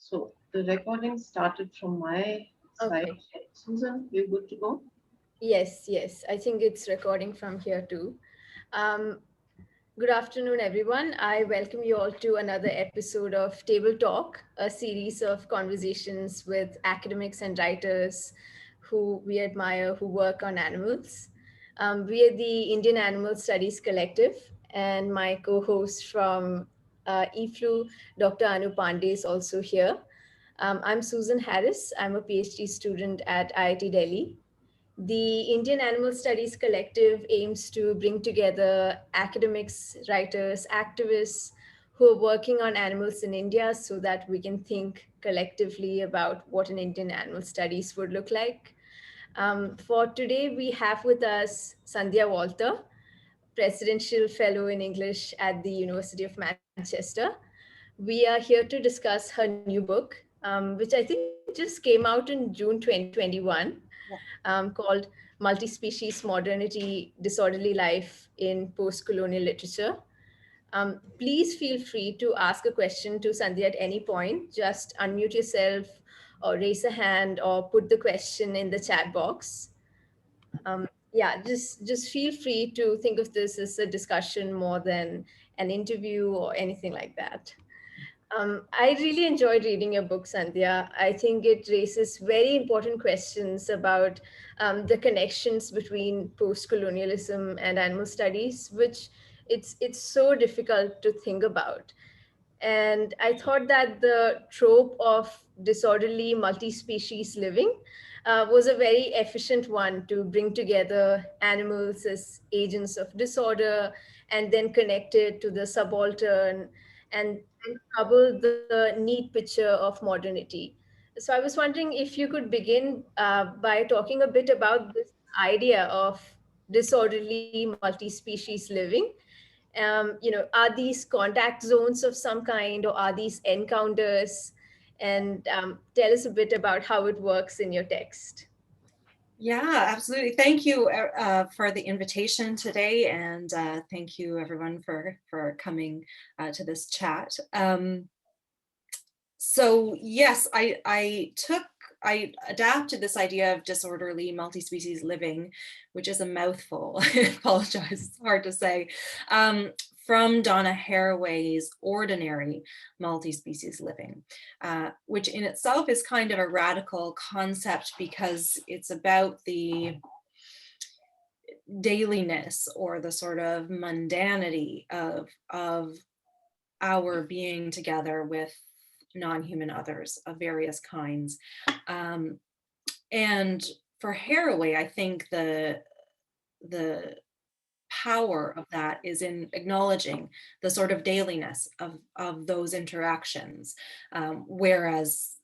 So the recording started from my side. Okay. Susan, we're good to go? Yes, yes. I think it's recording from here too. Um, Good afternoon, everyone. I welcome you all to another episode of Table Talk, a series of conversations with academics and writers who we admire who work on animals. We are the Indian Animal Studies Collective, and my co host from IFLU, Dr. Anu Pandey, is also here. I'm Susan Harris. I'm a PhD student at IIT Delhi. The Indian Animal Studies Collective aims to bring together academics, writers, activists who are working on animals in India so that we can think collectively about what an Indian animal studies would look like. For today, we have with us Sundhya Walther, Presidential Fellow in English at the University of Manchester. We are here to discuss her new book, which I think just came out in June 2021, called Multispecies Modernity, Disorderly Life in Postcolonial Literature. Please feel free to ask a question to Sandhya at any point. Just unmute yourself or raise a hand or put the question in the chat box. Yeah, just feel free to think of this as a discussion more than an interview or anything like that. I really enjoyed reading your book, Sandhya. I think it raises very important questions about the connections between post-colonialism and animal studies, which it's so difficult to think about. And I thought that the trope of disorderly multi-species living was a very efficient one to bring together animals as agents of disorder and then connect it to the subaltern and trouble the neat picture of modernity. So I was wondering if you could begin by talking a bit about this idea of disorderly multi-species living. Are these contact zones of some kind, or are these encounters? And tell us a bit about how it works in your text. Yeah, absolutely. Thank you for the invitation today, and thank you everyone for coming to this chat. So yes, I adapted this idea of disorderly multi-species living, which is a mouthful. I apologize, it's hard to say, from Donna Haraway's Ordinary Multi-Species Living, which in itself is kind of a radical concept because it's about the dailiness or the sort of mundanity of our being together with non-human others of various kinds. And for Haraway, I think the power of that is in acknowledging the sort of dailiness of those interactions, whereas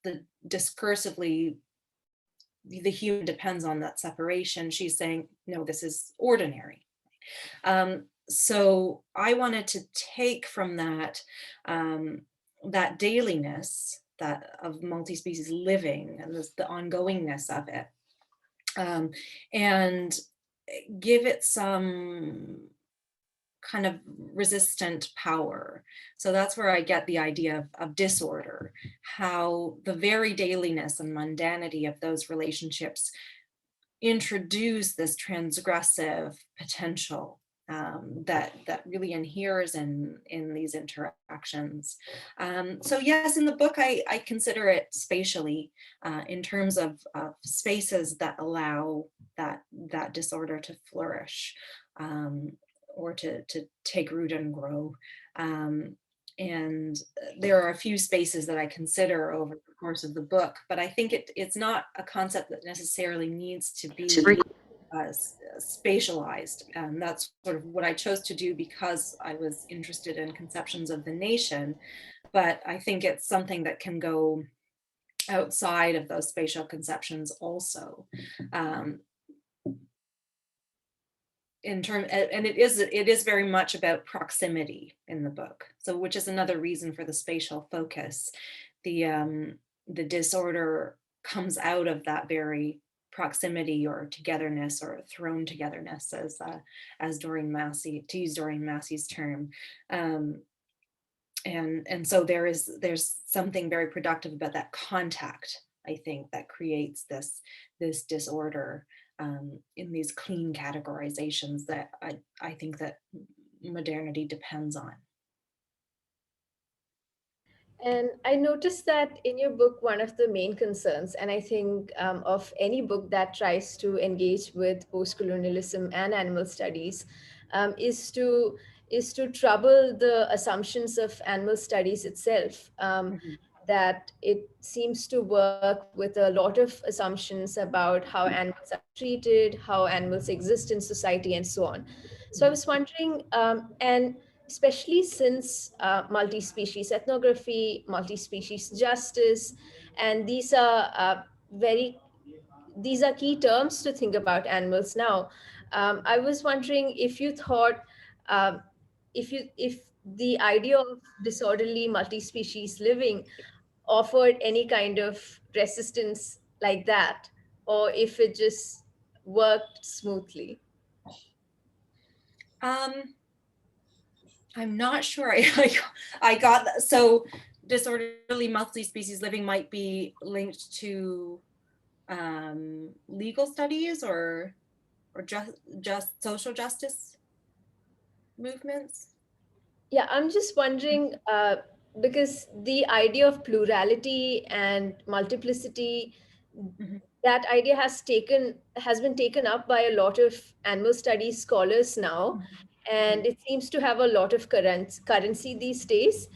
the discursively the human depends on that separation. She's saying, no, this is ordinary. So I wanted to take from that that dailiness that of multi-species living and the ongoingness of it, and give it some kind of resistant power. So that's where I get the idea of disorder, how the very dailiness and mundanity of those relationships introduce this transgressive potential that really inheres in these interactions. So yes, in the book, I consider it spatially in terms of spaces that allow that disorder to flourish, or to take root and grow. And there are a few spaces that I consider over the course of the book, but I think it's not a concept that necessarily needs to be spatialized. And that's sort of what I chose to do because I was interested in conceptions of the nation. But I think it's something that can go outside of those spatial conceptions also. And it is very much about proximity in the book, so which is another reason for the spatial focus. The disorder comes out of that very proximity or togetherness or thrown togetherness, as Doreen Massey, to use Doreen Massey's term. And so there's something very productive about that contact, I think, that creates this disorder in these clean categorizations that I think that modernity depends on. And I noticed that in your book, one of the main concerns, and I think of any book that tries to engage with postcolonialism and animal studies, is to trouble the assumptions of animal studies itself. Mhm. That it seems to work with a lot of assumptions about how animals are treated, how animals exist in society, and so on. So I was wondering, and especially since multi-species ethnography, multi-species justice, and very these are key terms to think about animals now. I was wondering if you thought, um, if the idea of disorderly multi-species living offered any kind of resistance like that, or if it just worked smoothly. I'm not sure I got that. So disorderly multi-species living might be linked to legal studies or just social justice movements. Yeah, I'm just wondering, because the idea of plurality and multiplicity, Mhm. that idea has been taken up by a lot of animal studies scholars now, and it seems to have a lot of currency these days.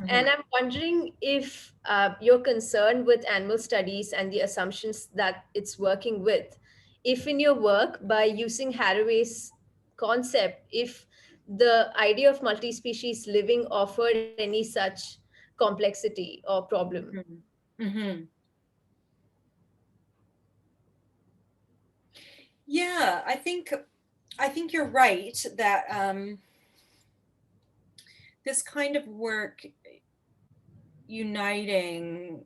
And I'm Mhm. wondering if you're concerned with animal studies and the assumptions that it's working with. If in your work, by using Haraway's concept, if the idea of multi-species living offered any such complexity or problem. Mhm. Mhm. Yeah, I think you're right that this kind of work uniting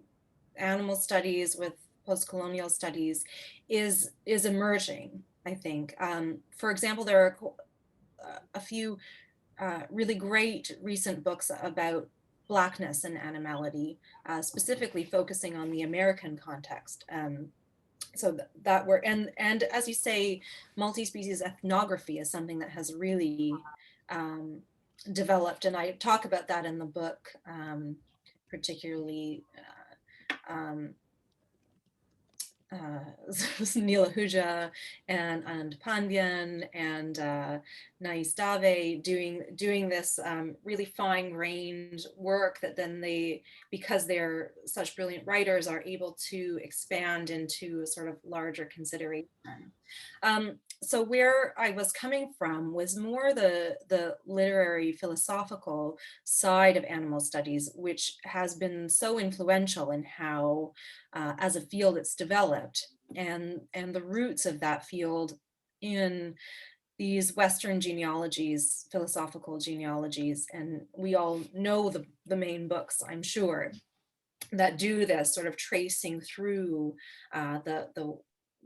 animal studies with post-colonial studies is emerging, I think. For example, there are a few really great recent books about Blackness and animality, specifically focusing on the American context. So that were, and as you say, multi-species ethnography is something that has really developed, and I talk about that in the book, particularly um, Neela Huja and Pandyan and Nais Dave doing this really fine-grained work that then they, because they're such brilliant writers, are able to expand into a sort of larger consideration. So where I was coming from was more the literary philosophical side of animal studies, which has been so influential in how as a field it's developed, and the roots of that field in these Western genealogies, philosophical genealogies, and we all know the main books, I'm sure, that do this sort of tracing through the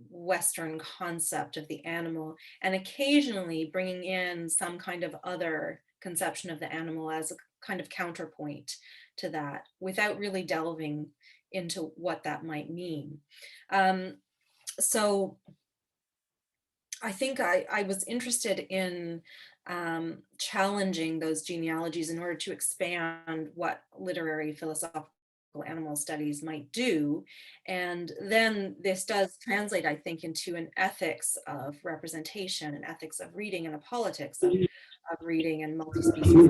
Western concept of the animal, and occasionally bringing in some kind of other conception of the animal as a kind of counterpoint to that, without really delving into what that might mean. So I think I was interested in challenging those genealogies in order to expand what literary philosophical animal studies might do. And then this does translate, I think, into an ethics of representation, an ethics of reading, and a politics of reading and multi-species.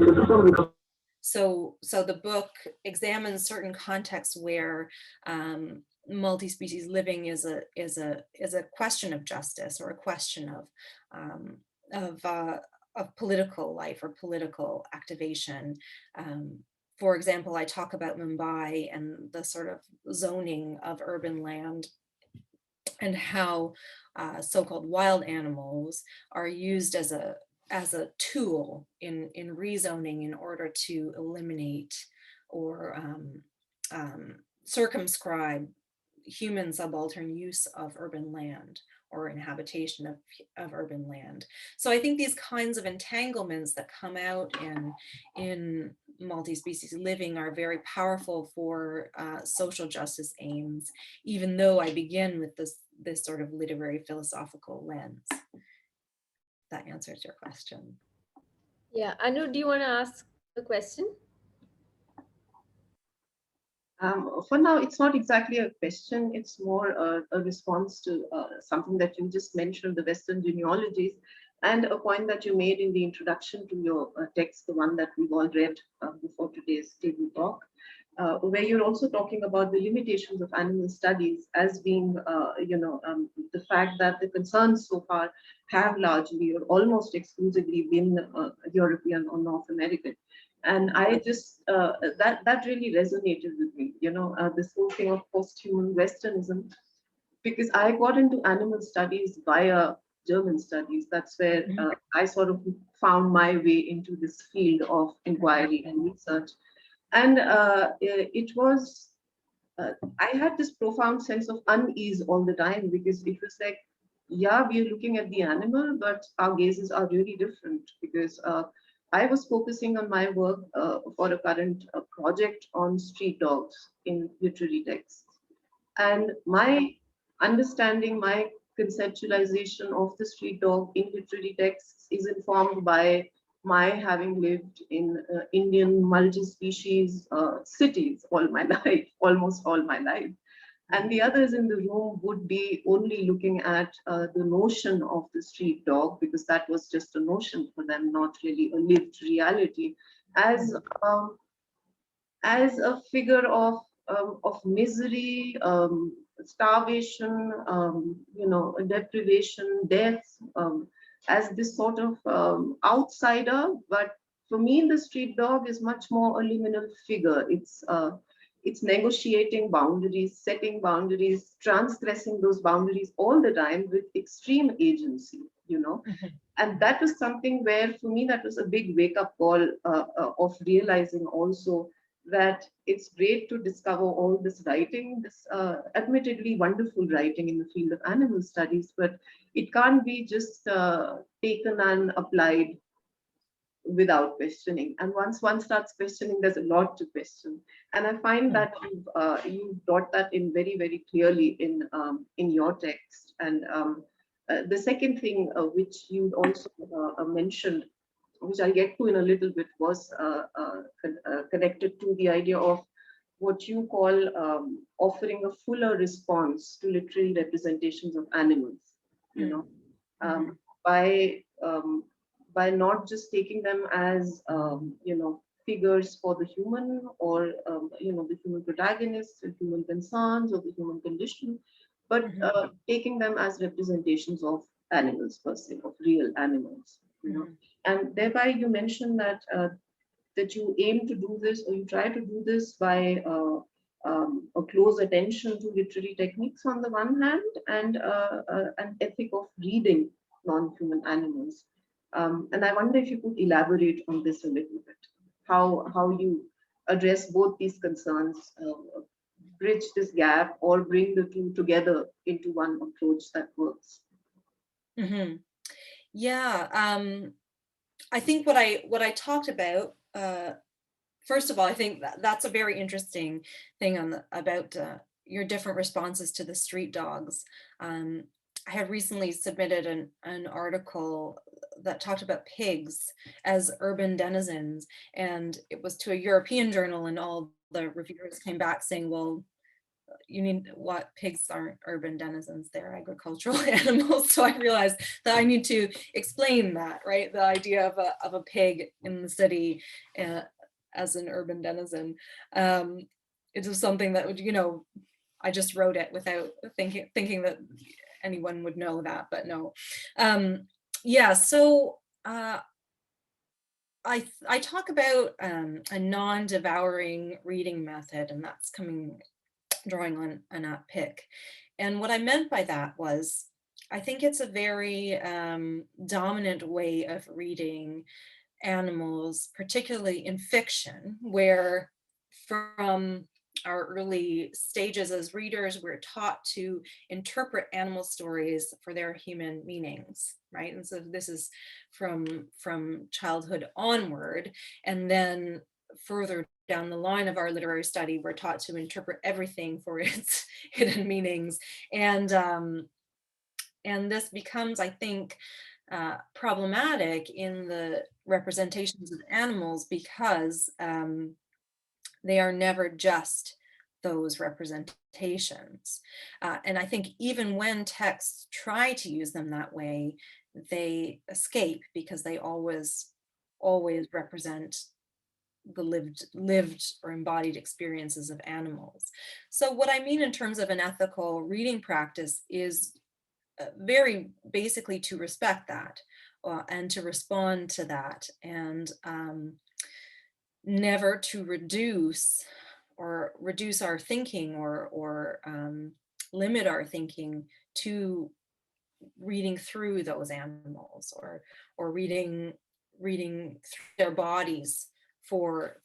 So the book examines certain contexts where multi-species living is a question of justice, or a question um, of of political life or political activation. For example, I talk about Mumbai and the sort of zoning of urban land, and how so-called wild animals are used as a tool in rezoning in order to eliminate or circumscribe human subaltern use of urban land, or inhabitation of urban land. So I think these kinds of entanglements that come out in multi-species living are very powerful for social justice aims, even though I begin with this sort of literary philosophical lens. That answers your question. Yeah, Anu, do you want to ask a question? For now, it's not exactly a question. It's more a response to something that you just mentioned, the Western genealogies, and a point that you made in the introduction to your text, the one that we've all read before today's table talk, where you're also talking about the limitations of animal studies as being, the fact that the concerns so far have largely or almost exclusively been European or North American. And I just, that really resonated with me, this whole thing of post-human Westernism, because I got into animal studies via German studies. That's where I sort of found my way into this field of inquiry and research. And it was, I had this profound sense of unease all the time, because it was like, yeah, we are looking at the animal, but our gazes are really different, because I was focusing on my work for a current project on street dogs in literary texts. And my understanding, my conceptualization of the street dog in literary texts is informed by my having lived in Indian multi-species cities all my life, almost all my life. And the others in the room would be only looking at the notion of the street dog, because that was just a notion for them, not really a lived reality, as a figure of misery, starvation, deprivation, death, as this sort of outsider. But for me, the street dog is much more a liminal figure. It's negotiating boundaries, setting boundaries, transgressing those boundaries all the time with extreme agency, And that was something where, for me, that was a big wake-up call of realizing also that it's great to discover all this writing, this admittedly wonderful writing in the field of animal studies, but it can't be just taken and applied without questioning. And once one starts questioning, there's a lot to question. And I find that you've brought that in very, very clearly in your text. And the second thing which you also mentioned, which I'll get to in a little bit, was connected to the idea of what you call offering a fuller response to literary representations of animals, by not just taking them as figures for the human, or the human protagonists, the human concerns, or the human condition, but taking them as representations of animals per se, of real animals. And thereby you mentioned that that you aim to do this, or you try to do this by a close attention to literary techniques on the one hand, and an ethic of reading non-human animals. And I wonder if you could elaborate on this a little bit, how you address both these concerns, bridge this gap, or bring the two together into one approach that works. Yeah, I think what I talked about, first of all, I think that's a very interesting thing about your different responses to the street dogs. I had recently submitted an article that talked about pigs as urban denizens, and it was to a European journal, and all the reviewers came back saying, well, pigs aren't urban denizens, they're agricultural animals. So I realized that I need to explain that, right? The idea of a pig in the city as an urban denizen. It was something that would, I just wrote it without thinking that anyone would know that, but no. Yeah, so I talk about a non-devouring reading method, and that's drawing on an pick. And what I meant by that was, I think it's a very dominant way of reading animals, particularly in fiction, where from our early stages as readers, we're taught to interpret animal stories for their human meanings, right? And so this is from childhood onward, and then further down the line of our literary study, we're taught to interpret everything for its hidden meanings, and this becomes, I think, problematic in the representations of animals, because they are never just those representations. And I think even when texts try to use them that way, they escape, because they always represent the lived or embodied experiences of animals. So what I mean in terms of an ethical reading practice is very basically to respect that, and to respond to that, and never to reduce our thinking, or limit our thinking to reading through those animals, or reading through their bodies for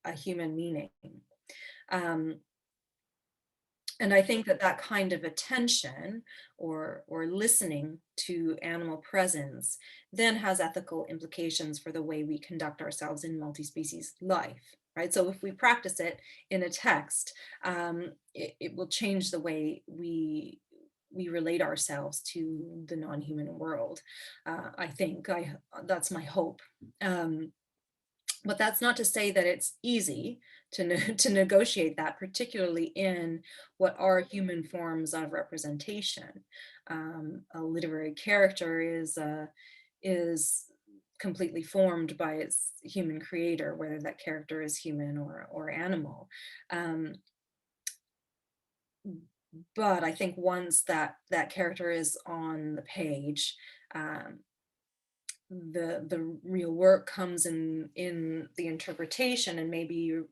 a human meaning. And I think that kind of attention, or listening to animal presence, then has ethical implications for the way we conduct ourselves in multi-species life, right? So if we practice it in a text, it will change the way we relate ourselves to the non-human world. I think that's my hope. But that's not to say that it's easy to negotiate that, particularly in what are human forms of representation. A literary character is completely formed by its human creator, whether that character is human or animal. But I think once that character is on the page, the real work comes in the interpretation, and maybe you're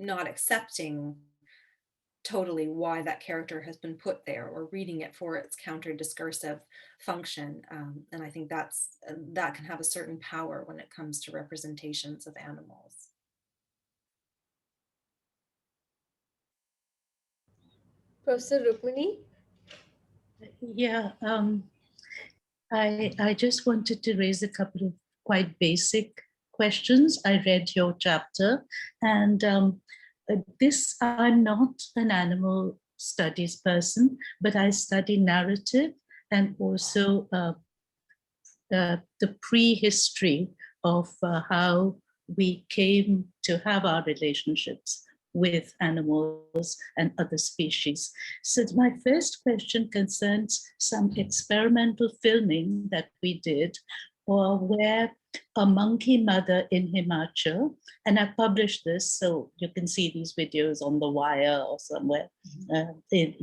not accepting totally why that character has been put there, or reading it for its counter discursive function. And I think that can have a certain power when it comes to representations of animals. Professor Rukmini? Yeah, I just wanted to raise a couple of quite basic questions. I read your chapter, and I'm not an animal studies person, but I study narrative and also the prehistory of how we came to have our relationships with animals and other species. So my first question concerns some experimental filming that we did, where a monkey mother in Himachal, and I published this, so you can see these videos on The Wire or somewhere, in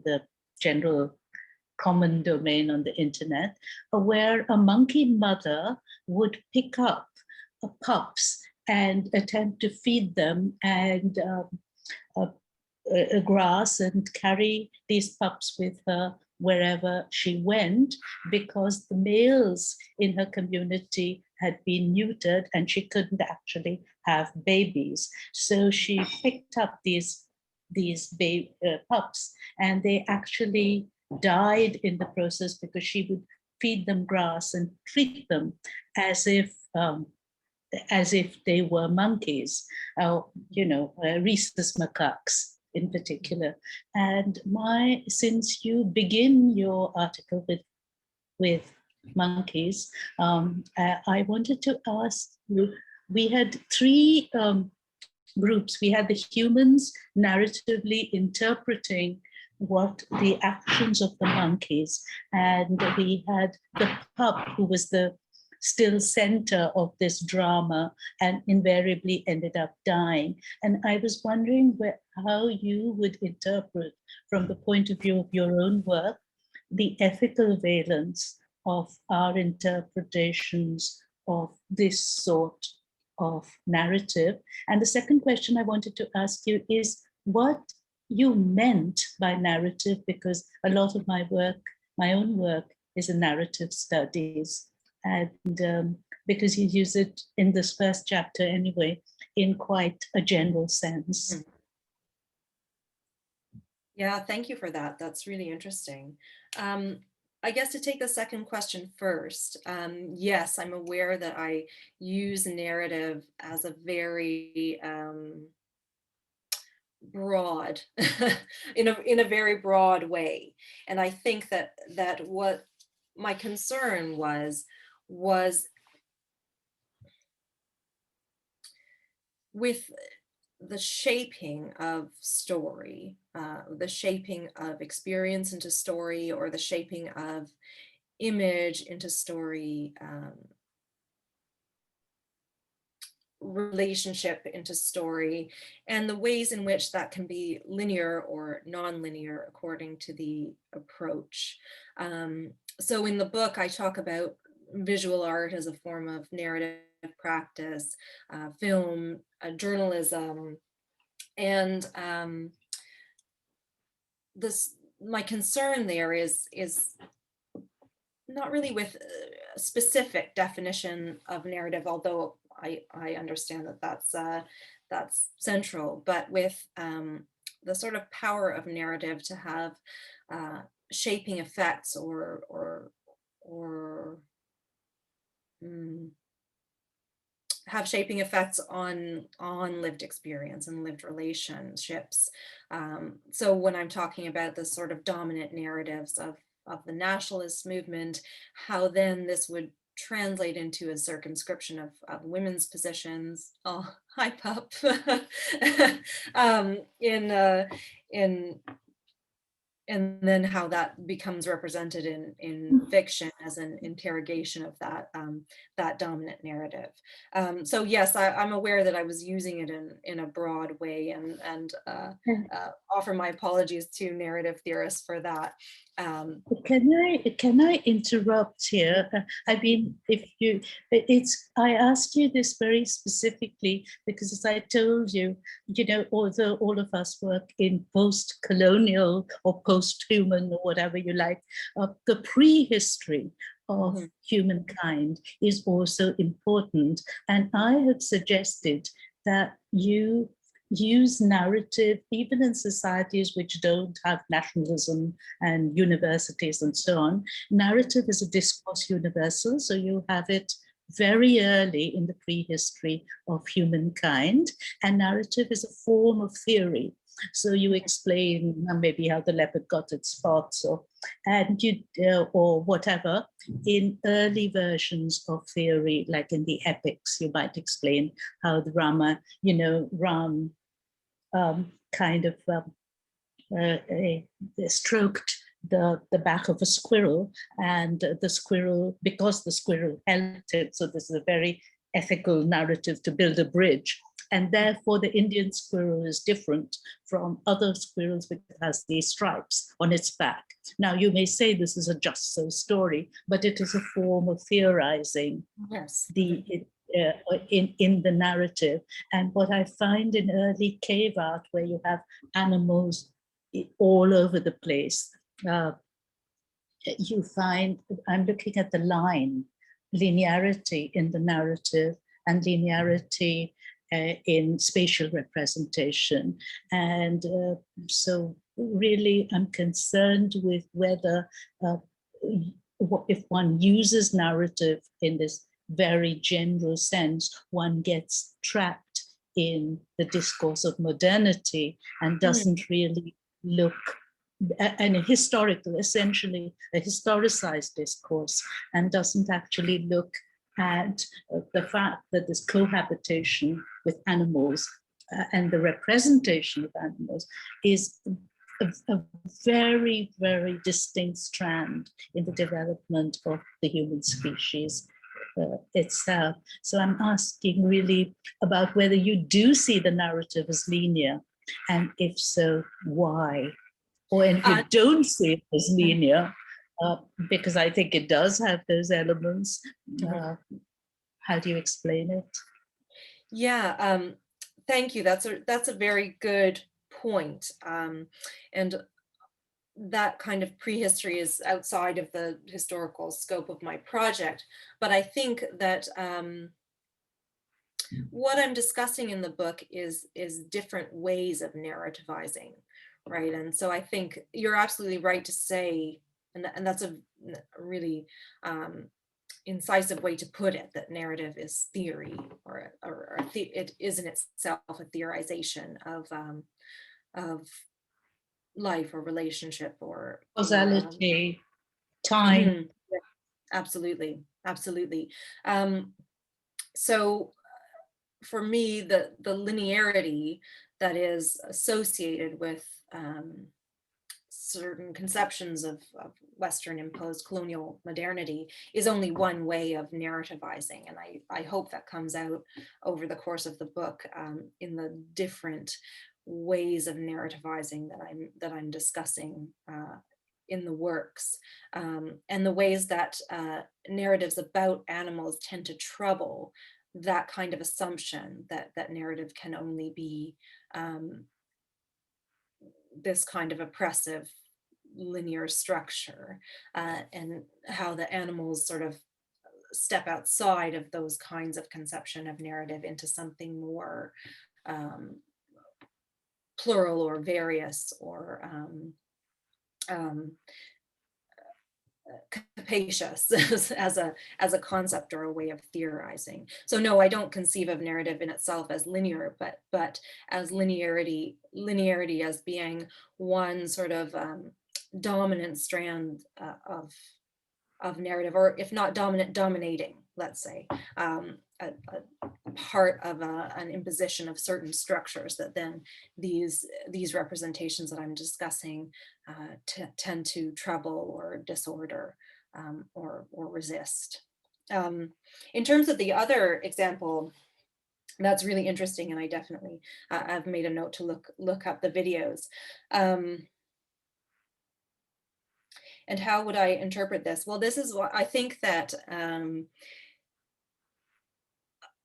the general common domain on the internet, where a monkey mother would pick up pups and attempt to feed them and grass, and carry these pups with her wherever she went, because the males in her community had been neutered and she couldn't actually have babies. So she picked up these pups, and they actually died in the process, because she would feed them grass and treat them as if they were monkeys, rhesus macaques in particular. And since you begin your article with monkeys, I wanted to ask you, we had three groups. We had the humans narratively interpreting what the actions of the monkeys, and we had the pup, who was the still center of this drama and invariably ended up dying. And I was wondering how you would interpret, from the point of view of your own work, the ethical valence of our interpretations of this sort of narrative. And the second question I wanted to ask you is what you meant by narrative, because a lot of my own work is in narrative studies. And because you use it in this first chapter anyway, in quite a general sense. Yeah, thank you for that. That's really interesting. I guess to take the second question first, yes, I'm aware that I use narrative as a very broad, in a very broad way, and I think that what my concern was with the shaping of story, the shaping of experience into story, or the shaping of image into story, relationship into story, and the ways in which that can be linear or non-linear according to the approach. So in the book, I talk about visual art as a form of narrative practice, film, journalism, and my concern there is not really with a specific definition of narrative, although I understand that that's central, but with the sort of power of narrative to have shaping effects or have shaping effects on lived experience and lived relationships. So when I'm talking about the sort of dominant narratives of the nationalist movement, how then this would translate into a circumscription of women's positions. Oh, hi, pup. In and then how that becomes represented in fiction as an interrogation of that dominant narrative. So yes, I'm aware that I was using it in a broad way, and offer my apologies to narrative theorists for that. Can I interrupt here? I mean, I asked you this very specifically because, as I told you, although all of us work in post-colonial or post-human or whatever you like, the prehistory of humankind is also important. And I have suggested that you use narrative even in societies which don't have nationalism and universities and so on. Narrative is a discourse universal, so you have it very early in the prehistory of humankind, and narrative is a form of theory. So you explain maybe how the leopard got its spots, or whatever. In early versions of theory, like in the epics, you might explain how the Rama, Ram kind of stroked the back of a squirrel, and the squirrel, because the squirrel helped it, so this is a very ethical narrative to build a bridge. And therefore, the Indian squirrel is different from other squirrels because it has these stripes on its back. Now, you may say this is a just so story, but it is a form of theorizing. Yes. In the narrative. And what I find in early cave art, where you have animals all over the place, you find, I'm looking at the line, linearity in the narrative and linearity in spatial representation. And so really I'm concerned with whether if one uses narrative in this very general sense, one gets trapped in the discourse of modernity and doesn't really look, and essentially a historicized discourse, and doesn't actually look at the fact that this cohabitation with animals and the representation of animals is a very, very distinct strand in the development of the human species itself. So I'm asking really about whether you do see the narrative as linear, and if so, why? Or if you don't see it as linear, because I think it does have those elements, how do you explain it? Yeah, thank you. That's a very good point. And that kind of prehistory is outside of the historical scope of my project. But I think that what I'm discussing in the book is different ways of narrativizing, right? And so I think you're absolutely right to say, and that's a really incisive way to put it, that narrative is theory, or it is in itself a theorization of life or relationship or Causality, time. mhm, yeah, absolutely, absolutely. So for me, the linearity that is associated with certain conceptions of Western imposed colonial modernity is only one way of narrativizing. And I hope that comes out over the course of the book in the different ways of narrativizing that I'm discussing in the works, and the ways that narratives about animals tend to trouble that kind of assumption that narrative can only be this kind of oppressive linear structure, and how the animals sort of step outside of those kinds of conception of narrative into something more plural or various or capacious as a concept or a way of theorizing. So no, I don't conceive of narrative in itself as linear, but as linearity as being one sort of dominant strand of narrative, or if not dominant, dominating, let's say, a part of an imposition of certain structures that then these representations that I'm discussing tend to trouble or disorder, or resist. In terms of the other example, that's really interesting, and I definitely I've made a note to look up the videos. And how would I interpret this? Well, this is what I think that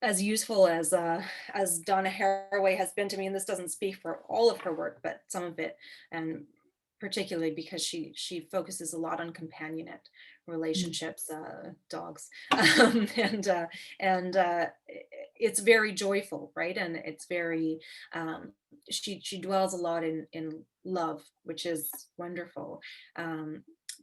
as useful as Donna Haraway has been to me, and this doesn't speak for all of her work, but some of it, and particularly because she focuses a lot on companionate relationships, dogs, and it's very joyful, right? And it's very she dwells a lot in love, which is wonderful.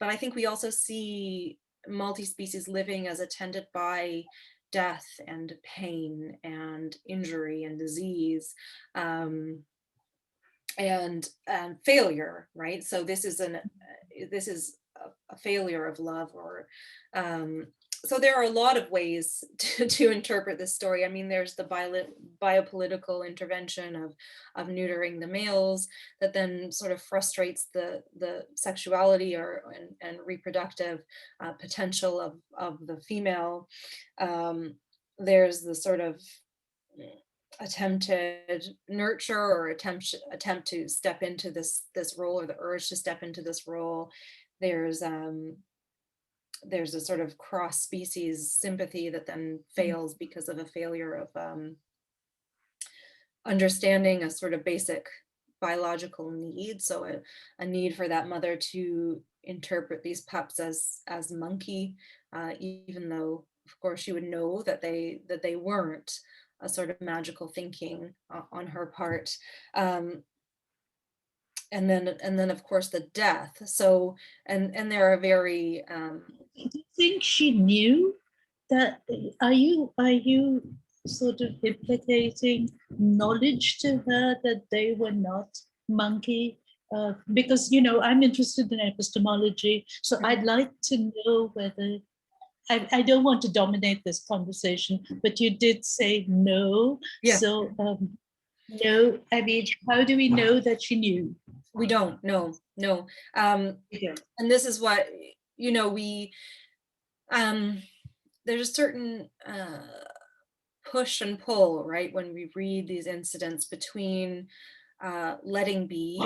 But I think we also see multi-species living as attended by death and pain and injury and disease, and failure, right? So this is a failure of love, or so there are a lot of ways to interpret this story. I mean, there's the biopolitical intervention of neutering the males that then sort of frustrates the sexuality and reproductive potential of the female. There's the sort of attempted nurture or attempt to step into this role, or the urge to step into this role. There's a sort of cross species sympathy that then fails because of a failure of understanding a sort of basic biological need. So a need for that mother to interpret these pups as monkey, even though of course she would know that they weren't. A sort of magical thinking on her part, and then of course the death. So and there are very. Do you think she knew that? Are you sort of implicating knowledge to her that they were not monkey? Because I'm interested in epistemology, so I'd like to know whether. I don't want to dominate this conversation, but you did say no. Yeah. So no, I mean, how do we know that she knew? We don't. No. And this is what we. There's a certain push and pull, right, when we read these incidents between letting be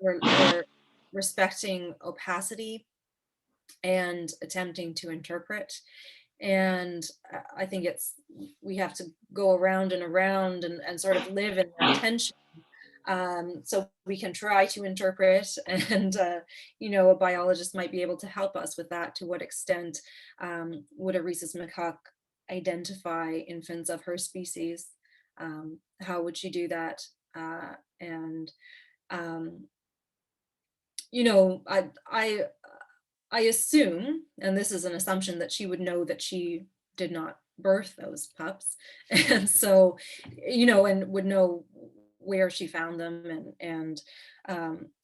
or respecting opacity and attempting to interpret. And I think we have to go around and around and sort of live in that tension, so we can try to interpret, and a biologist might be able to help us with that. To what extent would a rhesus macaque identify infants of her species? How would she do that? And I assume, and this is an assumption, that she would know that she did not birth those pups, and so, and would know where she found them and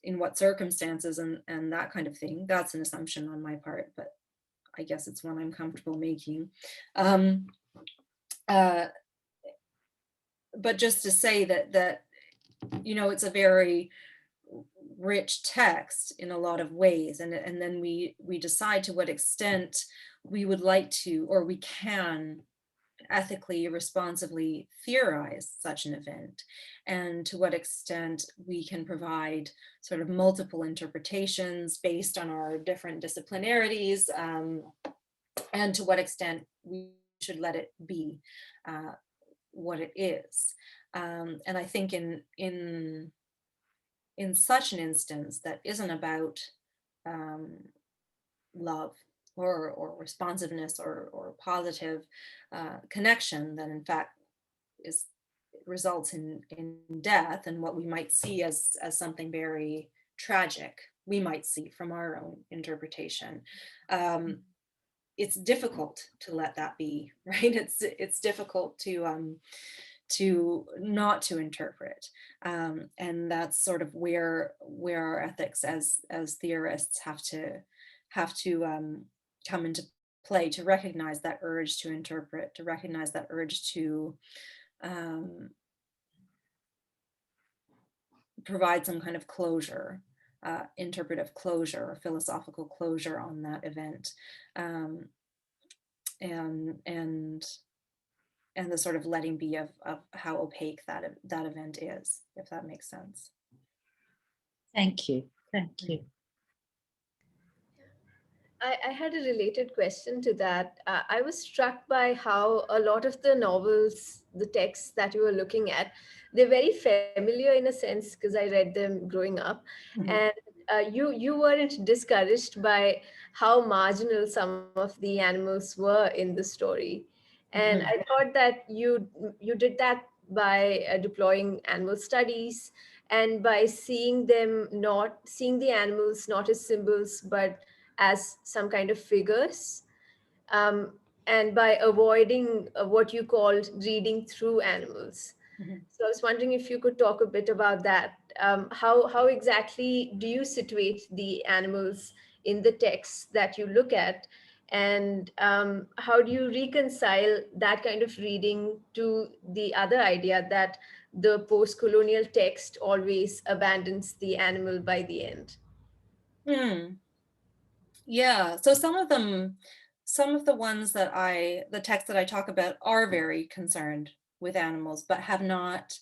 in what circumstances and that kind of thing. That's an assumption on my part, but I guess it's one I'm comfortable making. But just to say that it's a very rich text in a lot of ways, and then we decide to what extent we would like to, or we can ethically, responsibly theorize such an event, and to what extent we can provide sort of multiple interpretations based on our different disciplinarities, and to what extent we should let it be what it is. And I think in such an instance that isn't about love or responsiveness or positive connection, that in fact results in death, and what we might see as something very tragic, we might see from our own interpretation. It's difficult to let that be, right? It's difficult to not to interpret, and that's sort of where our ethics as theorists have to come into play, to recognize that urge to interpret, to recognize that urge to provide some kind of closure, interpretive closure or philosophical closure on that event, and the sort of letting be of how opaque that event is, if that makes sense. Thank you. Thank you. I had a related question to that. I was struck by how a lot of the novels, the texts that you were looking at, they're very familiar in a sense because I read them growing up. Mm-hmm. And you weren't discouraged by how marginal some of the animals were in the story. And Mm-hmm. I thought that you did that by deploying animal studies and by seeing the animals not as symbols, but as some kind of figures, um, and by avoiding what you called reading through animals. Mm-hmm. So I was wondering if you could talk a bit about that. How exactly do you situate the animals in the texts that you look at? And how do you reconcile that kind of reading to the other idea that the post-colonial text always abandons the animal by the end? Yeah, so some of the texts that I talk about are very concerned with animals, but have not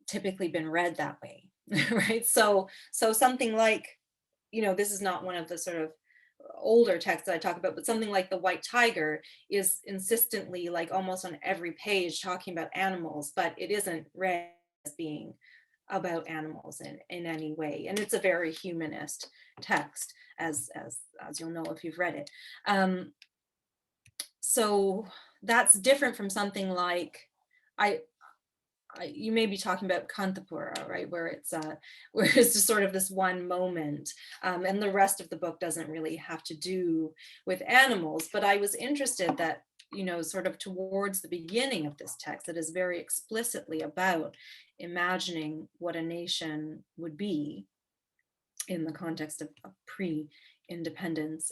typically been read that way, right? So something like, this is not one of the sort of older texts that I talk about, but something like The White Tiger is insistently, like almost on every page, talking about animals, but it isn't read as being about animals in any way. And it's a very humanist text, as you'll know if you've read it. So that's different from something like, you may be talking about Kantapura, right, where it's just sort of this one moment, and the rest of the book doesn't really have to do with animals. But I was interested that, sort of towards the beginning of this text, that is very explicitly about imagining what a nation would be in the context of pre-independence.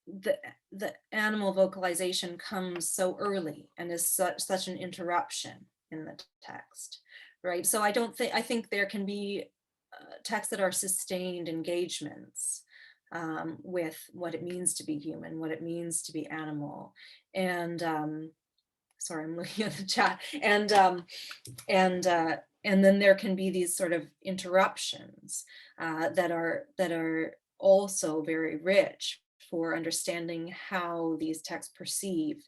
The animal vocalization comes so early and is such an interruption in the text, right? So I think there can be texts that are sustained engagements with what it means to be human, what it means to be animal. And sorry, I'm looking at the chat. And then there can be these sort of interruptions that are also very rich for understanding how these texts perceive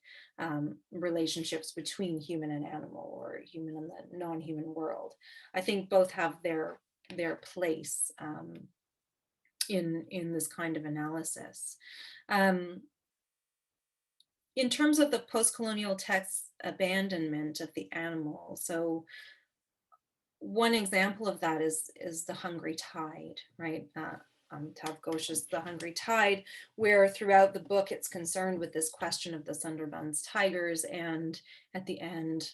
relationships between human and animal, or human and the non-human world. I think both have their place in this kind of analysis. In terms of the post-colonial text's abandonment of the animal, so one example of that is the Hungry Tide, right? Tav Ghosh's The Hungry Tide, where throughout the book it's concerned with this question of the Sundarbans tigers, and at the end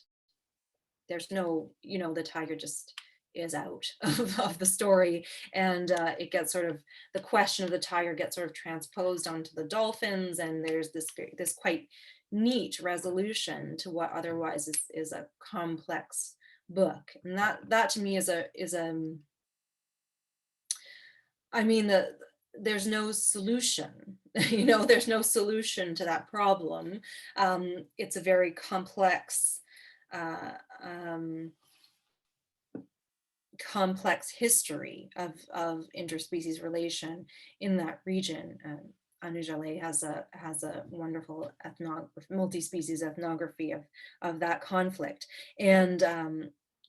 there's no, the tiger just is out of the story, and it gets sort of, the question of the tiger gets sort of transposed onto the dolphins, and there's this quite neat resolution to what otherwise is a complex book. And that to me is I mean, there's no solution, there's no solution to that problem. It's a very complex complex history of interspecies relation in that region. Anu Jaleh has a wonderful multi-species ethnography of that conflict, and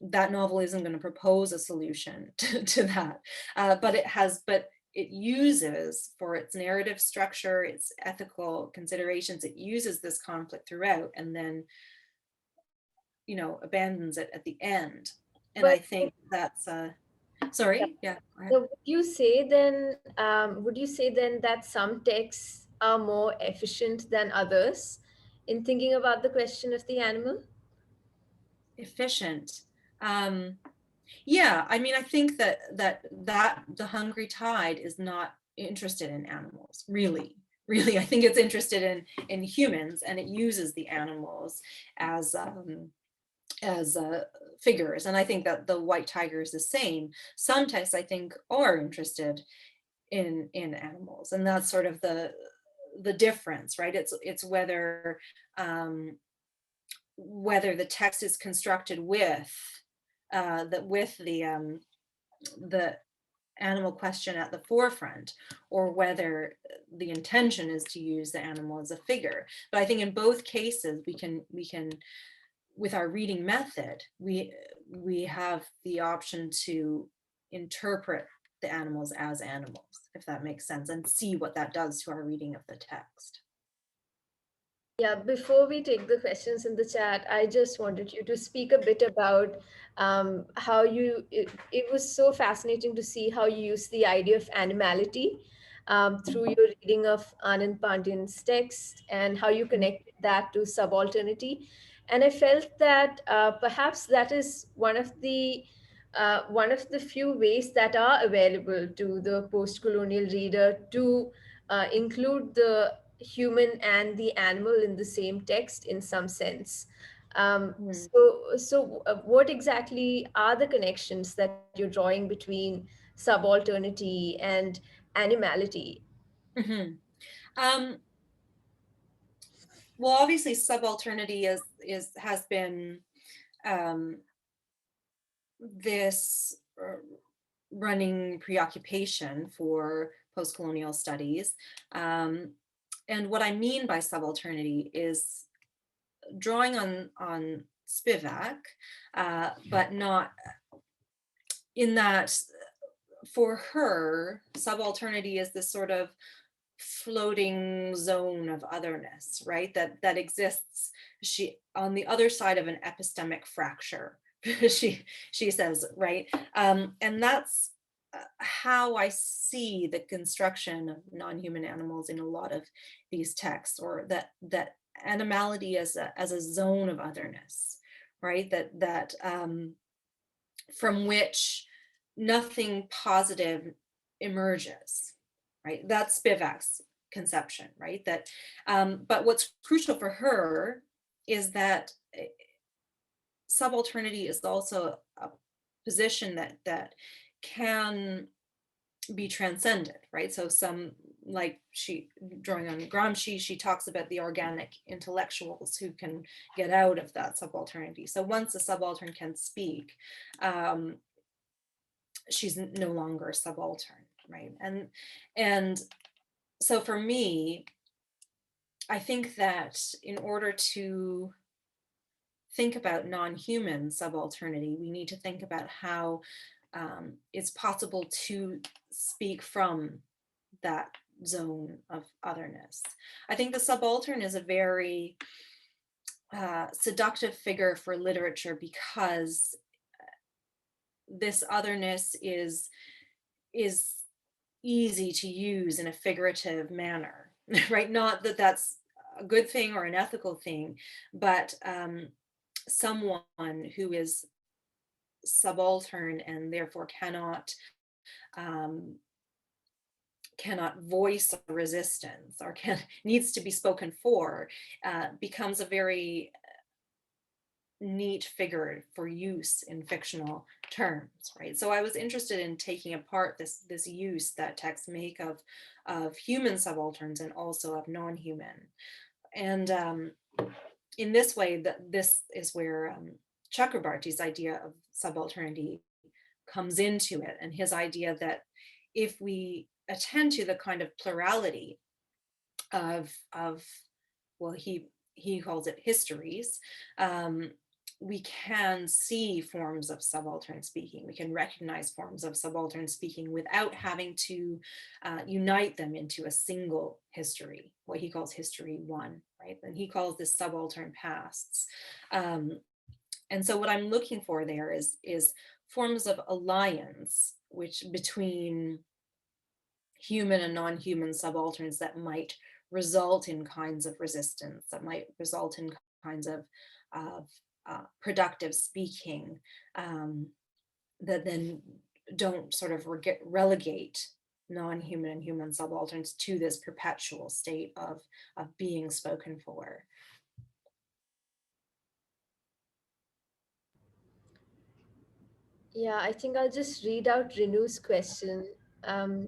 that novel isn't going to propose a solution to that, but it uses, for its narrative structure, its ethical considerations, it uses this conflict throughout, and then abandons it at the end. And I think that's sorry, yeah. So would you say then that some texts are more efficient than others in thinking about the question of the animal? Efficient. Yeah, I mean, I think that The Hungry Tide is not interested in animals, really. I think it's interested in humans, and it uses the animals as figures. And I think that the white tiger is the same. Some texts, I think, are interested in animals, and that's sort of the difference, right? It's whether the text is constructed with the animal question at the forefront, or whether the intention is to use the animal as a figure. But I think in both cases we can with our reading method, we have the option to interpret the animals as animals, if that makes sense, and see what that does to our reading of the text. Yeah, before we take the questions in the chat, I just wanted you to speak a bit about how it was so fascinating to see how you use the idea of animality through your reading of Anand Pandyan's text, and how you connected that to subalternity. And I felt that perhaps that is one of the few ways that are available to the post-colonial reader to include the human and the animal in the same text in some sense. So what exactly are the connections that you're drawing between subalternity and animality? Mm-hmm. Well, obviously, subalternity has been this running preoccupation for post-colonial studies. And what I mean by subalternity is drawing on Spivak, but not in that, for her, subalternity is this sort of floating zone of otherness, right? That exists on the other side of an epistemic fracture, she says, right? And that's how I see the construction of non-human animals in a lot of these texts, or that animality as a zone of otherness, right? That from which nothing positive emerges, right? That's Spivak's conception, right? That, but what's crucial for her is that subalternity is also a position that can be transcended, right? So like drawing on Gramsci, she talks about the organic intellectuals who can get out of that subalternity. So once a subaltern can speak, she's no longer a subaltern, right? And so for me, I think that in order to think about non-human subalternity, we need to think about how it's possible to speak from that zone of otherness. I think the subaltern is a very seductive figure for literature, because this otherness is easy to use in a figurative manner, right? Not that that's a good thing or an ethical thing, but someone who is subaltern and therefore um, cannot voice a resistance, or needs to be spoken for, becomes a very neat figure for use in fictional terms, right? So I was interested in taking apart this use that texts make of human subalterns and also of non-human. And in this way, this is where Chakrabarty's idea of subalternity comes into it, and his idea that if we attend to the kind of plurality of well, he calls it histories, we can see forms of subaltern speaking. We can recognize forms of subaltern speaking without having to unite them into a single history, what he calls history one, right? And he calls this subaltern pasts. And so what I'm looking for there is forms of alliance, which between human and non-human subalterns that might result in kinds of resistance, that might result in kinds of productive speaking, that then don't sort of relegate non-human and human subalterns to this perpetual state of being spoken for. Yeah, I think I'll just read out Renu's question.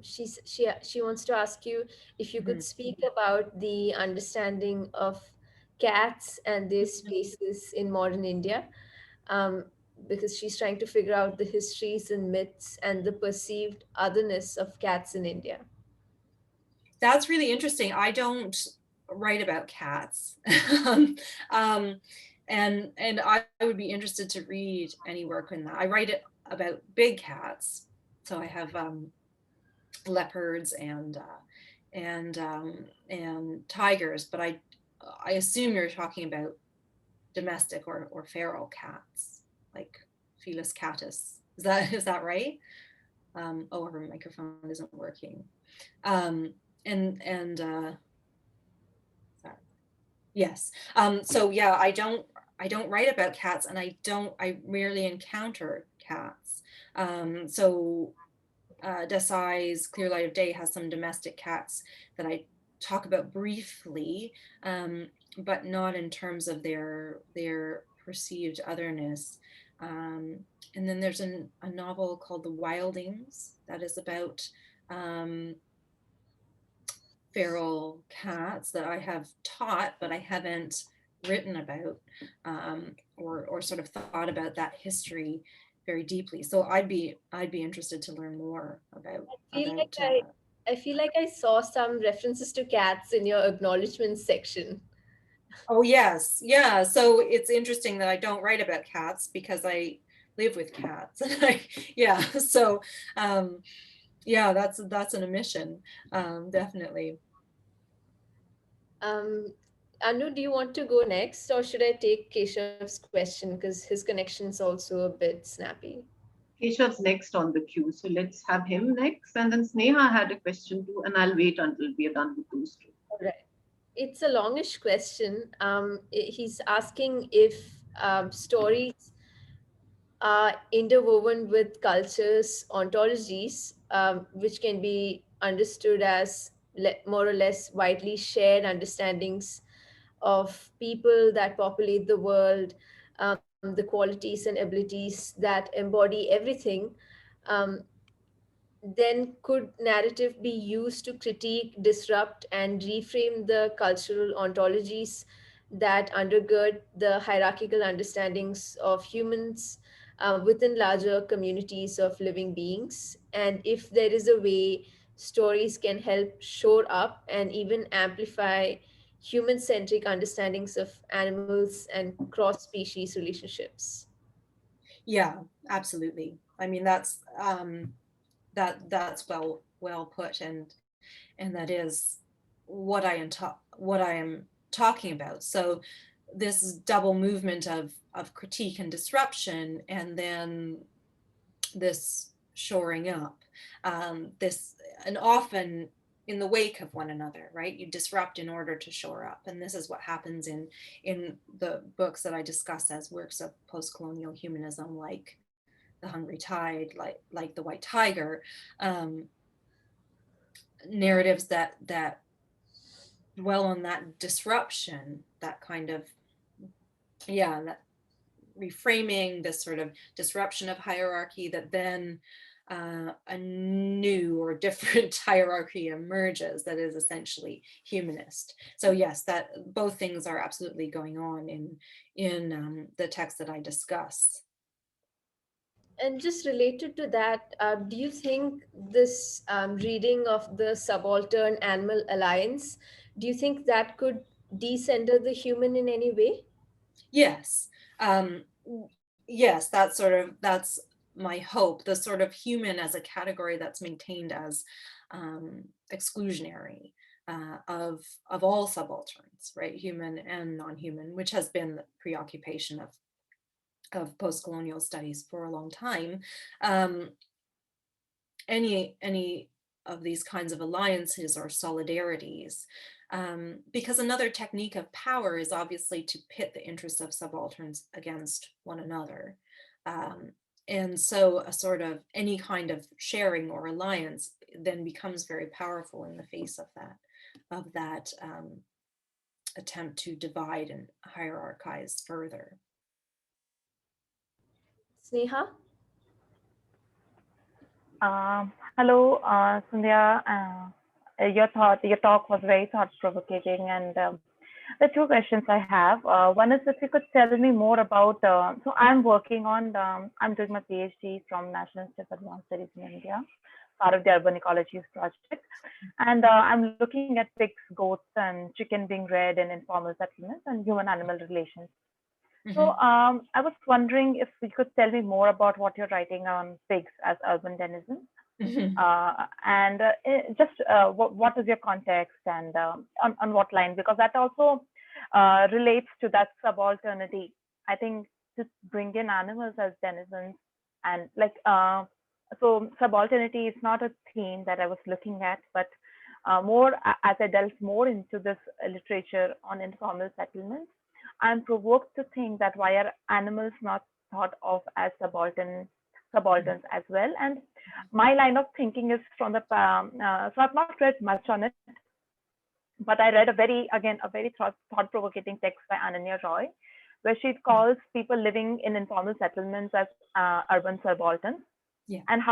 She wants to ask you if you could speak about the understanding of cats and their spaces in modern India, um, because she's trying to figure out the histories and myths and the perceived otherness of cats in India. That's really interesting. I don't write about cats. And I would be interested to read any work in that. I write it about big cats. So I have leopards and tigers, but I assume you're talking about domestic or feral cats, like Felis catus. Is that right? Oh, her microphone isn't working. Yes. So yeah, I don't write about cats, and I rarely encounter cats. So Desai's Clear Light of Day has some domestic cats that I talk about briefly, but not in terms of their perceived otherness. And then there's a novel called The Wildings that is about feral cats that I have taught, but I haven't written about, or sort of thought about that history very deeply. So I'd be interested to learn more about. I feel like I saw some references to cats in your acknowledgements section. Oh yes, yeah. So it's interesting that I don't write about cats because I live with cats. Yeah. So yeah, that's an omission, definitely. Anu, do you want to go next, or should I take Keshav's question because his connection's also a bit snappy? Keshav's next on the queue, so let's have him next. And then Sneha had a question too, and I'll wait until we are done with those two. All right. It's a longish question. He's asking if stories are interwoven with cultures' ontologies, which can be understood as more or less widely shared understandings of people that populate the world, the qualities and abilities that embody everything. Um, then could narrative be used to critique, disrupt, and reframe the cultural ontologies that undergird the hierarchical understandings of humans within larger communities of living beings? And if there is a way stories can help shore up and even amplify human centric understandings of animals and cross species relationships? Yeah, absolutely. I mean, that's that's well put, and that is what what I am talking about. So this double movement of critique and disruption, and then this shoring up, and often in the wake of one another, right? You disrupt in order to shore up. And this is what happens in the books that I discuss as works of post-colonial humanism, like The Hungry Tide, like The White Tiger, narratives that dwell on that disruption, that kind of, that reframing, this sort of disruption of hierarchy, that then a new or different hierarchy emerges that is essentially humanist. So yes, that both things are absolutely going on in the text that I discuss. And just related to that, do you think this reading of the Subaltern Animal Alliance, do you think that could decenter the human in any way? Yes, yes, that's my hope. The sort of human as a category that's maintained as exclusionary of all subalterns, right? Human and non-human, which has been the preoccupation of post-colonial studies for a long time. Any of these kinds of alliances or solidarities, because another technique of power is obviously to pit the interests of subalterns against one another. And so a sort of any kind of sharing or alliance then becomes very powerful in the face of that attempt to divide and hierarchize further. Sneha? Hello, Sundhya. Your talk was very thought-provoking, and the two questions I have. One is if you could tell me more about. So I'm working on. I'm doing my PhD from National Institute of Advanced Studies in India, part of the Urban Ecologies project, and I'm looking at pigs, goats, and chicken being reared in informal settlements and human-animal relations. So I was wondering if you could tell me more about what you're writing on pigs as urban denizens, and what is your context and on what line? Because that also relates to that subalternity. I think to bring in animals as denizens and so subalternity is not a theme that I was looking at, but more as I delve more into this literature on informal settlements, I'm provoked to think that why are animals not thought of as subalterns as well? And my line of thinking is from the so I've not read much on it, but I read a very thought-provoking text by Ananya Roy, where she calls people living in informal settlements as urban subalterns. Yeah. And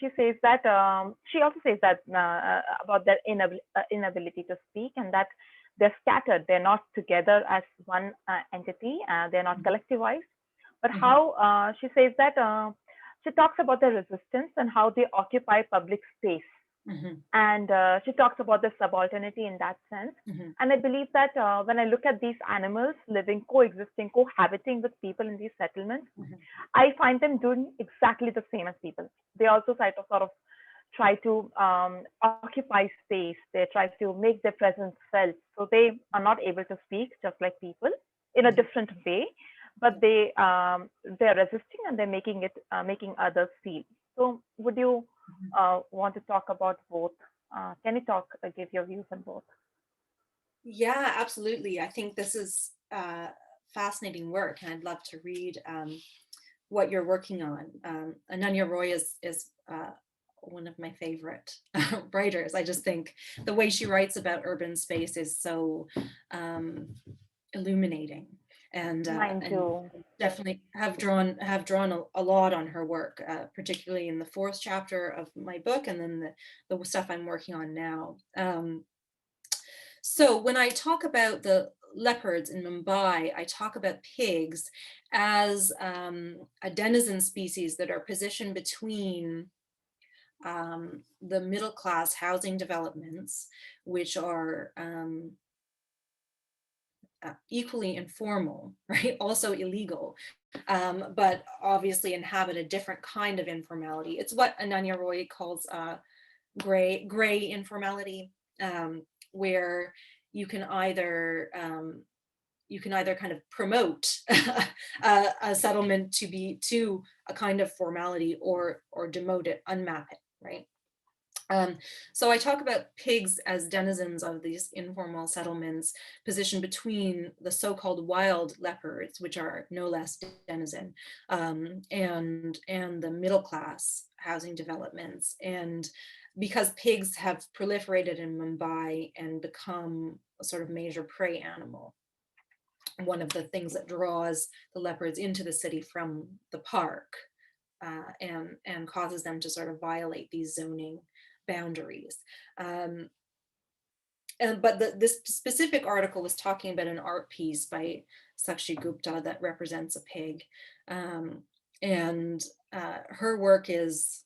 she says that she also says that about their inability to speak, and that they're scattered, they're not together as one entity, they're not collectivized. But how she says that she talks about their resistance and how they occupy public space. And she talks about the subalternity in that sense. And I believe that when I look at these animals living, coexisting, cohabiting with people in these settlements, I find them doing exactly the same as people. They also sort of try to occupy space. They try to make their presence felt. So they are not able to speak just like people in a different way, but they're resisting and they're making others feel. So would you want to talk about both? Can you give your views on both? Yeah, absolutely. I think this is fascinating work, and I'd love to read what you're working on. Ananya Roy is one of my favorite writers. I just think the way she writes about urban space is so illuminating, and definitely have drawn a lot on her work, particularly in the fourth chapter of my book, and then the stuff I'm working on now. So when I talk about the leopards in Mumbai, I talk about pigs as a denizen species that are positioned between the middle class housing developments, which are equally informal, right? Also illegal, but obviously inhabit a different kind of informality. It's what Ananya Roy calls gray informality, where you can either you can either kind of promote a settlement to a kind of formality, or demote it, unmap it, right? So I talk about pigs as denizens of these informal settlements, positioned between the so-called wild leopards, which are no less denizen, and the middle class housing developments. And because pigs have proliferated in Mumbai and become a sort of major prey animal, one of the things that draws the leopards into the city from the park, and causes them to sort of violate these zoning boundaries. But this specific article was talking about an art piece by Sakshi Gupta that represents a pig. Her work is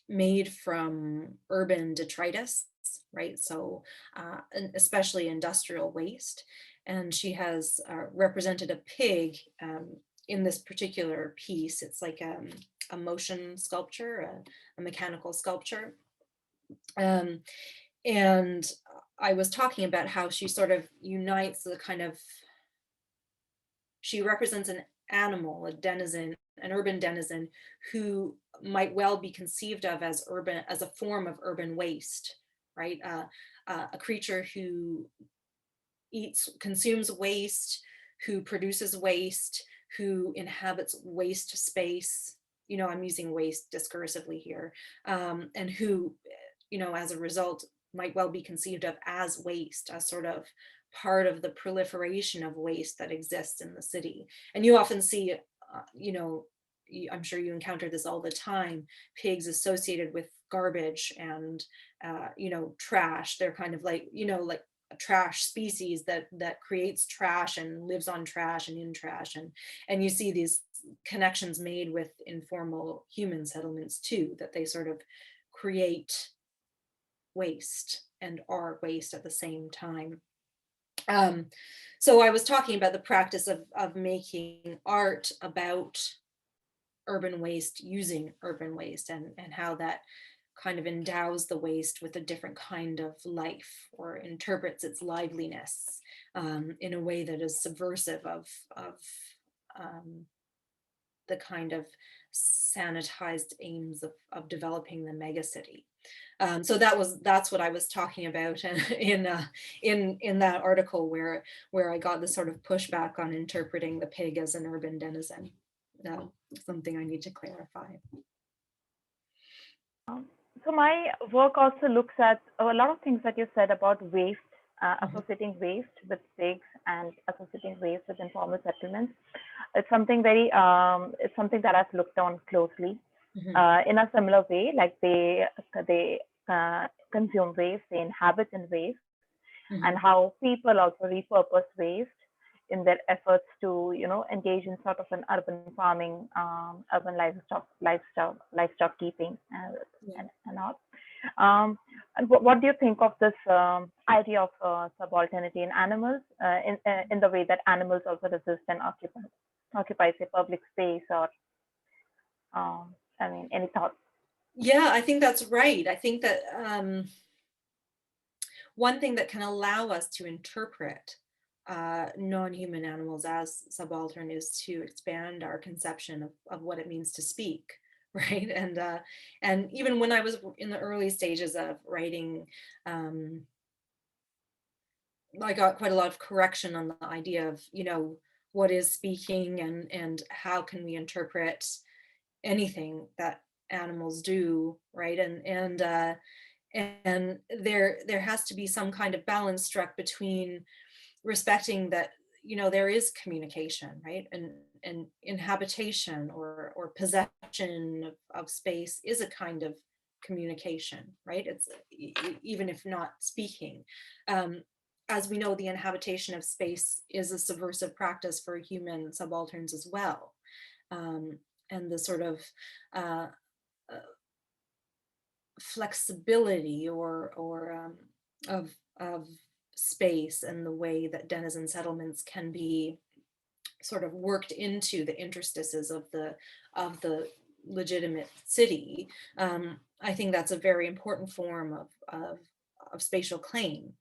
made from urban detritus, right? So especially industrial waste. And she has represented a pig in this particular piece. It's like a motion sculpture, a mechanical sculpture. And I was talking about how she sort of unites the kind of, she represents an animal, a denizen, an urban denizen, who might well be conceived of as urban, as a form of urban waste, right? A creature who consumes waste, who produces waste, who inhabits waste space. You know, I'm using waste discursively here, and who, you know, as a result, might well be conceived of as waste, as sort of part of the proliferation of waste that exists in the city. And you often see, you know, I'm sure you encounter this all the time, pigs associated with garbage and, you know, trash. They're kind of like, you know, like a trash species that creates trash and lives on trash and in trash. And you see these connections made with informal human settlements too, that they sort of create waste and are waste at the same time. So I was talking about the practice of making art about urban waste, using urban waste, and how that kind of endows the waste with a different kind of life, or interprets its liveliness in a way that is subversive of the kind of sanitized aims of developing the megacity. So that's what I was talking about in that article where I got the sort of pushback on interpreting the pig as an urban denizen. Something I need to clarify. So my work also looks at a lot of things that you said about waste, associating waste with pigs and associating waste with informal settlements. It's something it's something that I've looked on closely. In a similar way, like they consume waste, they inhabit in waste, and how people also repurpose waste in their efforts to, you know, engage in sort of an urban farming, urban livestock keeping, and all. And what do you think of this idea of subalternity in animals, in the way that animals also resist and occupy say public space, or I mean, any thoughts? Yeah, I think that's right. I think that one thing that can allow us to interpret non-human animals as subaltern is to expand our conception of what it means to speak, right? And even when I was in the early stages of writing, I got quite a lot of correction on the idea of, you know, what is speaking, and how can we interpret anything that animals do, right? And there has to be some kind of balance struck between respecting that, you know, there is communication, right? And inhabitation or possession of space is a kind of communication, right? It's even if not speaking. As we know, the inhabitation of space is a subversive practice for human subalterns as well. And the sort of flexibility of space, and the way that denizen settlements can be sort of worked into the interstices of the legitimate city. I think that's a very important form of spatial claim.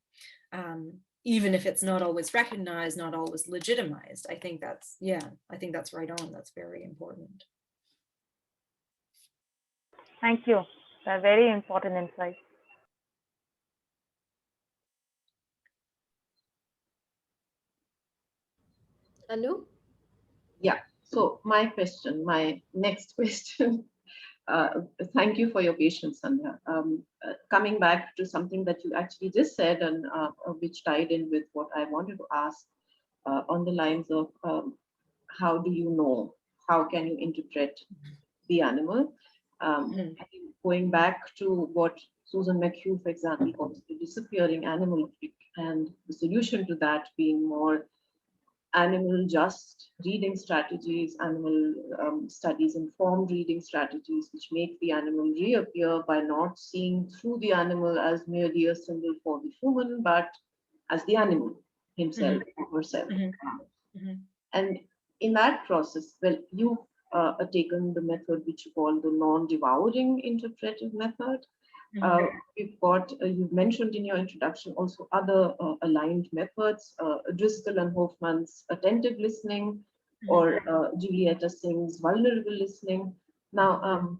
even if it's not always recognized, not always legitimized. I think that's, yeah, I think that's right on. That's very important. Thank you. They're very important insights. Anu? Yeah. So my next question. Thank you for your patience, Sandhya. Coming back to something that you actually just said, and which tied in with what I wanted to ask, on the lines of how do you know? How can you interpret the animal? I think going back to what Susan McHugh, for example, calls the disappearing animal trick, and the solution to that being more animal just reading strategies, animal studies informed reading strategies, which make the animal reappear by not seeing through the animal as merely a symbol for the human, but as the animal himself or herself. And in that process, well, you've taken the method which you call the non-devouring interpretive method. We've got, you've mentioned in your introduction also other aligned methods, Driscoll and Hoffman's attentive listening, or Julieta Singh's vulnerable listening. Now,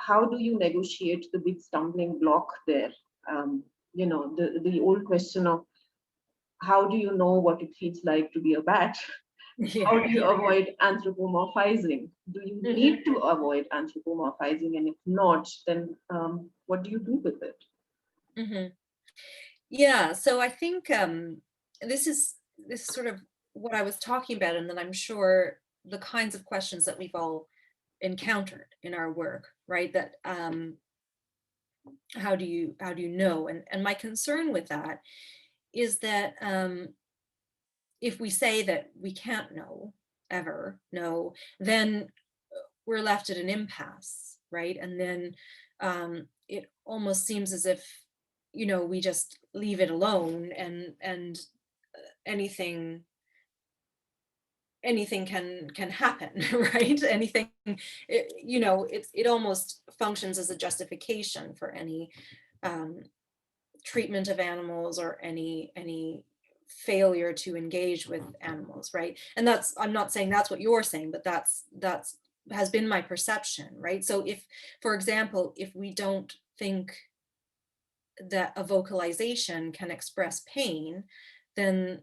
how do you negotiate the big stumbling block there? You know, the old question of how do you know what it feels like to be a bat? How do you avoid anthropomorphizing? Do you need to avoid anthropomorphizing? And if not, then what do you do with it? Yeah, so I think this is sort of what I was talking about, and then I'm sure the kinds of questions that we've all encountered in our work, right? That how do you know? And my concern with that is that if we say that we can't ever know, then we're left at an impasse, right? And then it almost seems as if, you know, we just leave it alone, and anything can happen, right? Anything, you know, it almost functions as a justification for any treatment of animals, or any failure to engage with animals, right? And that's, I'm not saying that's what you're saying, but that's has been my perception, right? So if, for example, if we don't think that a vocalization can express pain, then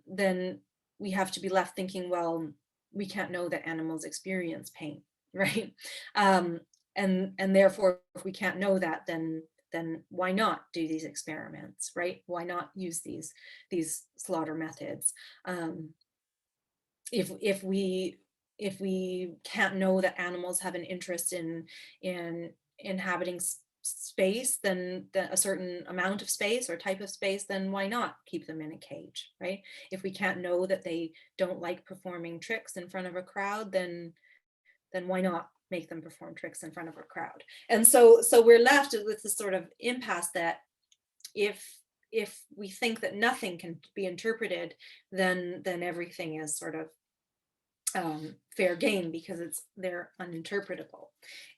we have to be left thinking, well, we can't know that animals experience pain, right? And therefore, if we can't know that, then why not do these experiments, right? Why not use these slaughter methods? If we can't know that animals have an interest in inhabiting space, then a certain amount of space or type of space, then why not keep them in a cage, right? If we can't know that they don't like performing tricks in front of a crowd, then why not make them perform tricks in front of a crowd? And so we're left with this sort of impasse that if we think that nothing can be interpreted, then everything is sort of fair game, because they're uninterpretable,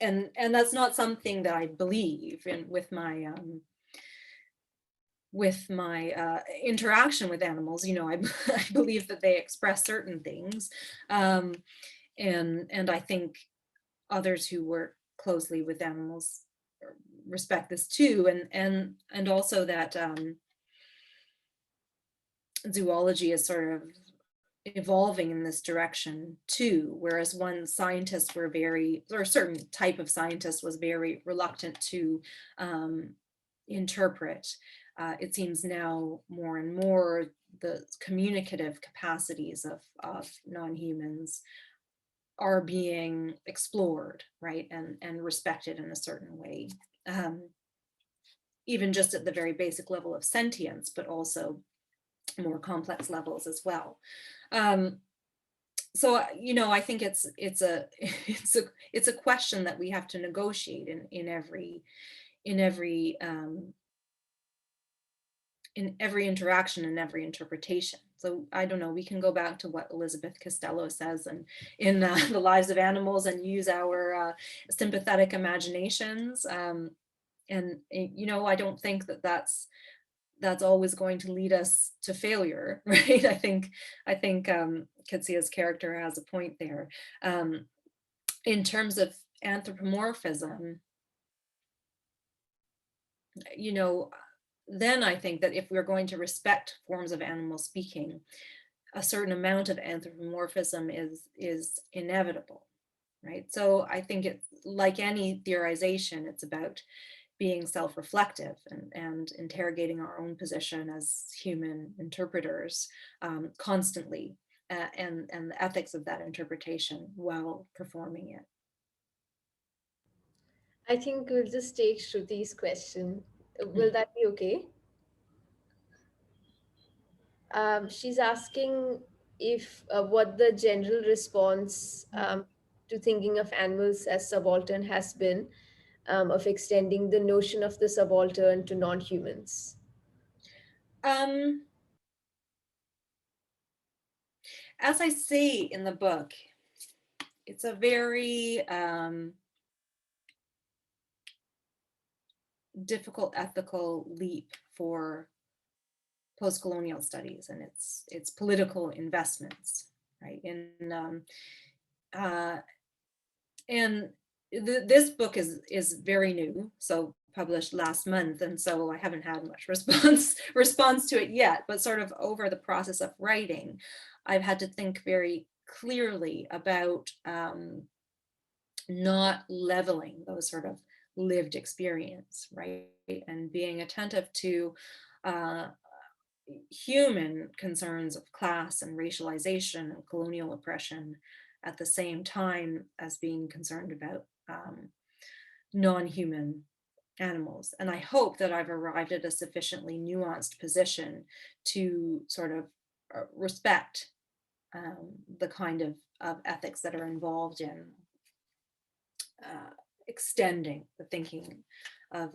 and that's not something that I believe in with my interaction with animals. You know, I believe that they express certain things, and I think others who work closely with animals respect this too, and also that zoology is sort of evolving in this direction too, whereas one scientists were or a certain type of scientist was very reluctant to interpret. It seems now more and more the communicative capacities of non-humans are being explored, right, and respected in a certain way, even just at the very basic level of sentience, but also more complex levels as well. So, you know, I think it's a question that we have to negotiate in every interaction and every interpretation. So I don't know, we can go back to what Elizabeth Costello says in The Lives of Animals, and use our sympathetic imaginations. And, you know, I don't think that that's that's always going to lead us to failure, right? I think Kitzia's character has a point there. In terms of anthropomorphism, you know, then I think that if we're going to respect forms of animal speaking, a certain amount of anthropomorphism is inevitable, right? So I think it's like any theorization, it's about being self-reflective and interrogating our own position as human interpreters constantly, and the ethics of that interpretation while performing it. I think we'll just take Shruti's question. Will that be okay? She's asking if what the general response to thinking of animals as subaltern has been, of extending the notion of the subaltern to non-humans. As I say in the book, it's a very difficult ethical leap for postcolonial studies and its political investments, right? This book is very new, so published last month, and so I haven't had much response to it yet. But sort of over the process of writing, I've had to think very clearly about not leveling those sort of lived experience, right? And being attentive to human concerns of class and racialization and colonial oppression at the same time as being concerned about non-human animals. And I hope that I've arrived at a sufficiently nuanced position to sort of respect the kind of ethics that are involved in extending the thinking of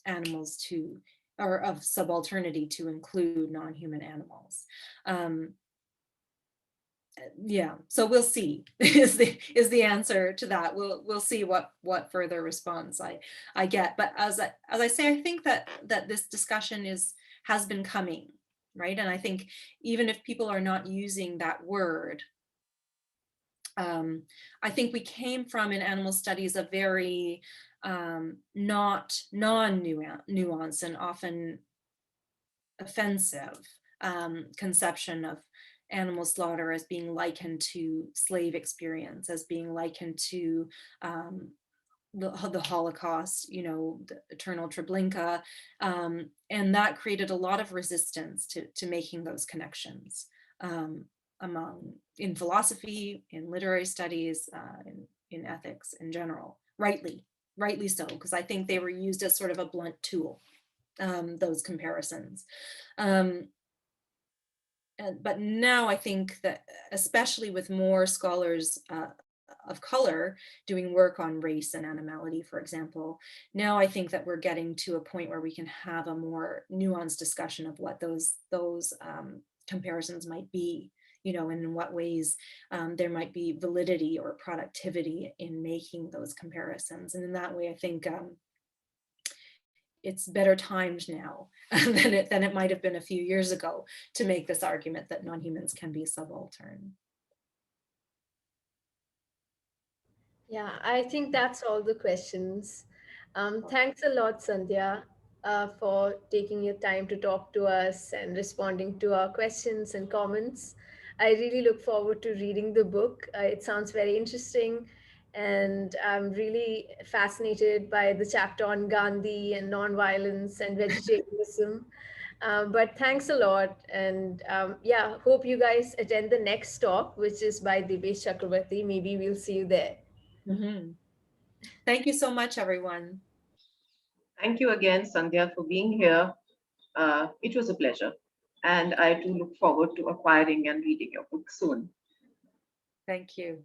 animals to, or of subalternity to include non-human animals. Yeah, so we'll see is the answer to that. We'll see what further response I get. But as I say, I think that this discussion has been coming, right? And I think even if people are not using that word, I think we came from in animal studies a very not non-nuanced and often offensive conception of animal slaughter as being likened to slave experience, as being likened to the Holocaust, you know, the eternal Treblinka, and that created a lot of resistance to making those connections in philosophy, in literary studies, in ethics in general, rightly so, because I think they were used as sort of a blunt tool, those comparisons. But now I think that, especially with more scholars of color doing work on race and animality, for example, now I think that we're getting to a point where we can have a more nuanced discussion of what those comparisons might be, you know, and in what ways there might be validity or productivity in making those comparisons. And in that way, I think it's better timed now than it might have been a few years ago to make this argument that non-humans can be subaltern. Yeah, I think that's all the questions. Thanks a lot, Sandhya, for taking your time to talk to us and responding to our questions and comments. I really look forward to reading the book. It sounds very interesting, and I'm really fascinated by the chapter on Gandhi and nonviolence and vegetarianism. But thanks a lot, and yeah, hope you guys attend the next talk, which is by Dibesh Chakrabarti. Maybe we'll see you there. Mm-hmm. Thank you so much, everyone. Thank you again, Sandhya, for being here. It was a pleasure. And I do look forward to acquiring and reading your book soon. Thank you.